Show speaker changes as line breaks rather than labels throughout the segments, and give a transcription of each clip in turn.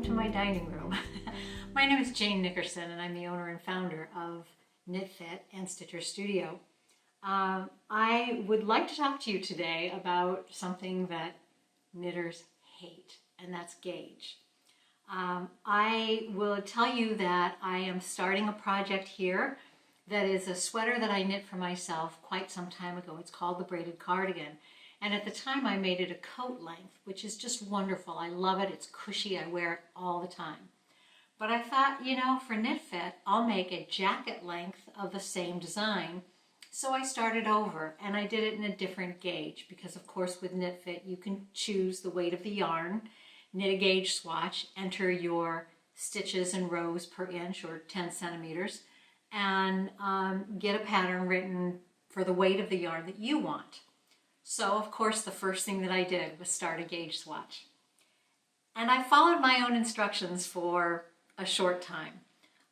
to my dining room. My name is Jane Nickerson and I'm the owner and founder of KnitFit and StitcherStudio. I would like to talk to you today about something that knitters hate, and that's gauge. I will tell you that I am starting a project here that is a sweater that I knit for myself quite some time ago. It's called the braided cardigan. And at the time I made it a coat length, which is just wonderful. I love it. It's cushy. I wear it all the time. But I thought, you know, for KnitFit, I'll make a jacket length of the same design. So I started over and I did it in a different gauge because, of course, with KnitFit, you can choose the weight of the yarn, knit a gauge swatch, enter your stitches and rows per inch or 10 centimeters, and get a pattern written for the weight of the yarn that you want. So, of course, the first thing that I did was start a gauge swatch. And I followed my own instructions for a short time.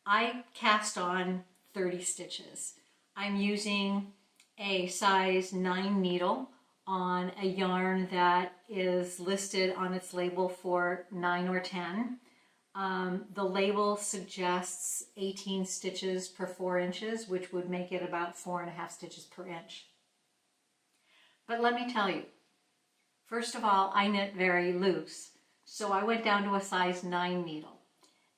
I cast on 30 stitches. I'm using a size 9 needle on a yarn that is listed on its label for 9 or 10. The label suggests 18 stitches per 4 inches, which would make it about 4.5 stitches per inch. But let me tell you, first of all, I knit very loose. So I went down to a size 9 needle.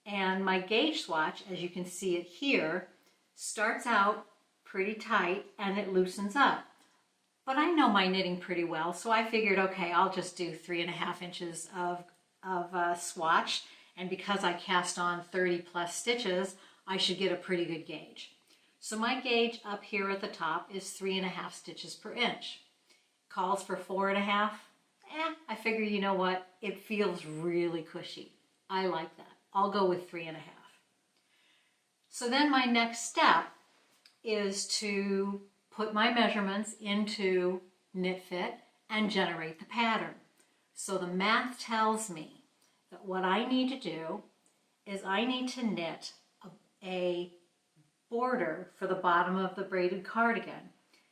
And my gauge swatch, as you can see it here, starts out pretty tight and it loosens up. But I know my knitting pretty well, so I figured, okay, I'll just do 3.5 inches of swatch. And because I cast on 30 plus stitches, I should get a pretty good gauge. So my gauge up here at the top is 3.5 stitches per inch. Calls for 4.5. I figure, you know what? It feels really cushy. I like that. I'll go with 3.5. So then my next step is to put my measurements into KnitFit and generate the pattern. So the math tells me that what I need to do is I need to knit a border for the bottom of the braided cardigan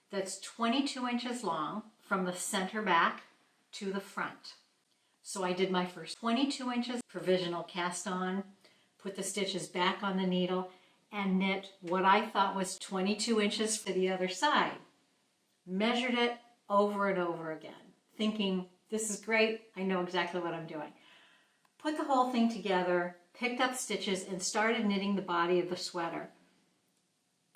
that's 22 inches long from the center back to the front. So I did my first 22 inches provisional cast on, put the stitches back on the needle, and knit what I thought was 22 inches for the other side. Measured it over and over again, thinking, this is great, I know exactly what I'm doing. Put the whole thing together, picked up stitches, and started knitting the body of the sweater.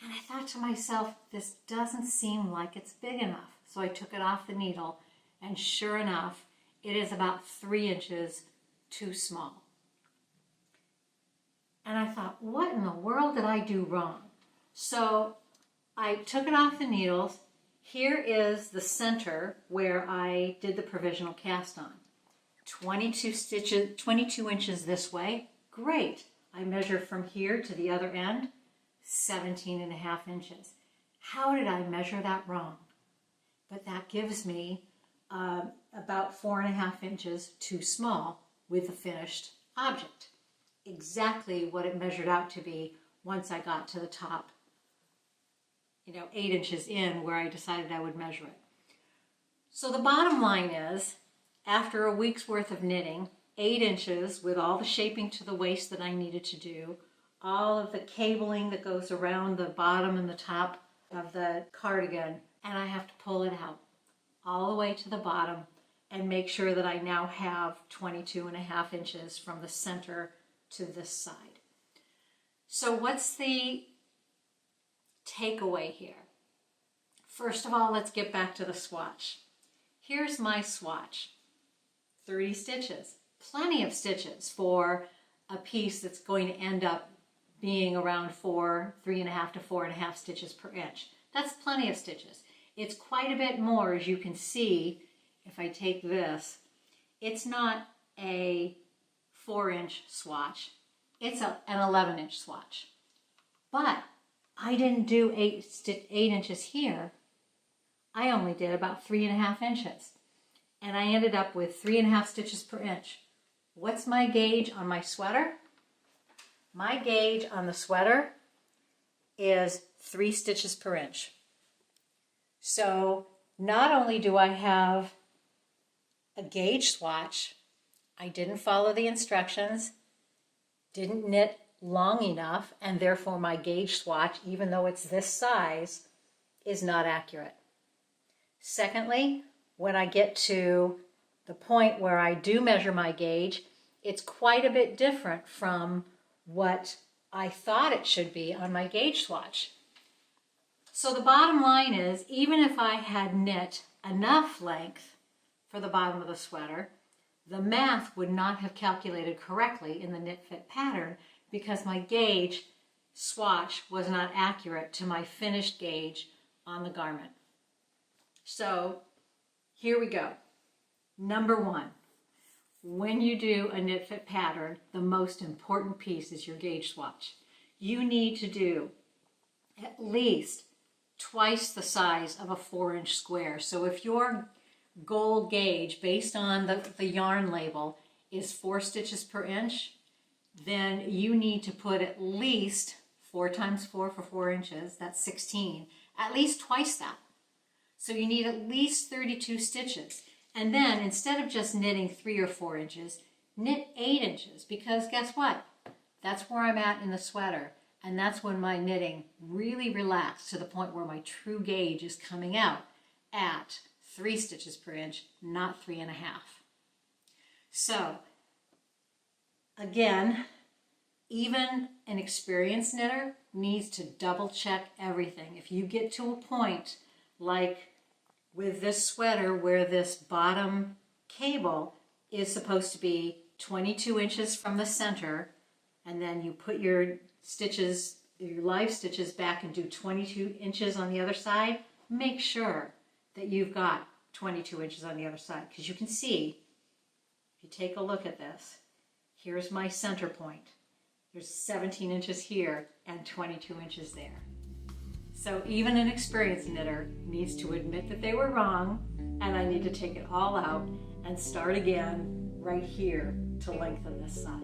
And I thought to myself, this doesn't seem like it's big enough. So I took it off the needle, and sure enough, it is about 3 inches too small. And I thought, what in the world did I do wrong? So I took it off the needles. Here is the center where I did the provisional cast on. 22 stitches, 22 inches this way. Great. I measure from here to the other end, 17.5 inches. How did I measure that wrong? But that gives me about 4.5 inches too small with the finished object. Exactly what it measured out to be once I got to the top, 8 inches in where I decided I would measure it. So the bottom line is, after a week's worth of knitting, 8 inches with all the shaping to the waist that I needed to do, all of the cabling that goes around the bottom and the top of the cardigan, and I have to pull it out all the way to the bottom and make sure that I now have 22.5 inches from the center to this side. So what's the takeaway here? First of all, let's get back to the swatch. Here's my swatch. 30 stitches. Plenty of stitches for a piece that's going to end up being around 3.5 to 4.5 stitches per inch. That's plenty of stitches. It's quite a bit more, as you can see. If I take this, it's not a 4-inch swatch, it's an 11-inch swatch. But I didn't do 8 inches here. I only did about 3.5 inches. And I ended up with 3.5 stitches per inch. What's my gauge on my sweater? My gauge on the sweater is 3 stitches per inch. So not only do I have a gauge swatch, I didn't follow the instructions, didn't knit long enough, and therefore my gauge swatch, even though it's this size, is not accurate. Secondly, when I get to the point where I do measure my gauge, it's quite a bit different from what I thought it should be on my gauge swatch. So the bottom line is, even if I had knit enough length for the bottom of the sweater, the math would not have calculated correctly in the KnitFit pattern because my gauge swatch was not accurate to my finished gauge on the garment. So here we go. Number one, when you do a KnitFit pattern, the most important piece is your gauge swatch. You need to do at least twice the size of a 4-inch square. So if your goal gauge based on the yarn label is 4 stitches per inch, then you need to put at least 4 times 4 for 4 inches, that's 16, at least twice that. So you need at least 32 stitches. And then instead of just knitting 3 or 4 inches, knit 8 inches, because guess what? That's where I'm at in the sweater. And that's when my knitting really relaxed to the point where my true gauge is coming out at 3 stitches per inch, not 3.5. So again, even an experienced knitter needs to double check everything. If you get to a point like with this sweater where this bottom cable is supposed to be 22 inches from the center, and then you put your stitches, your live stitches back and do 22 inches on the other side, make sure that you've got 22 inches on the other side, because you can see, if you take a look at this, here's my center point. There's 17 inches here and 22 inches there. So even an experienced knitter needs to admit that they were wrong, and I need to take it all out and start again right here to lengthen this side.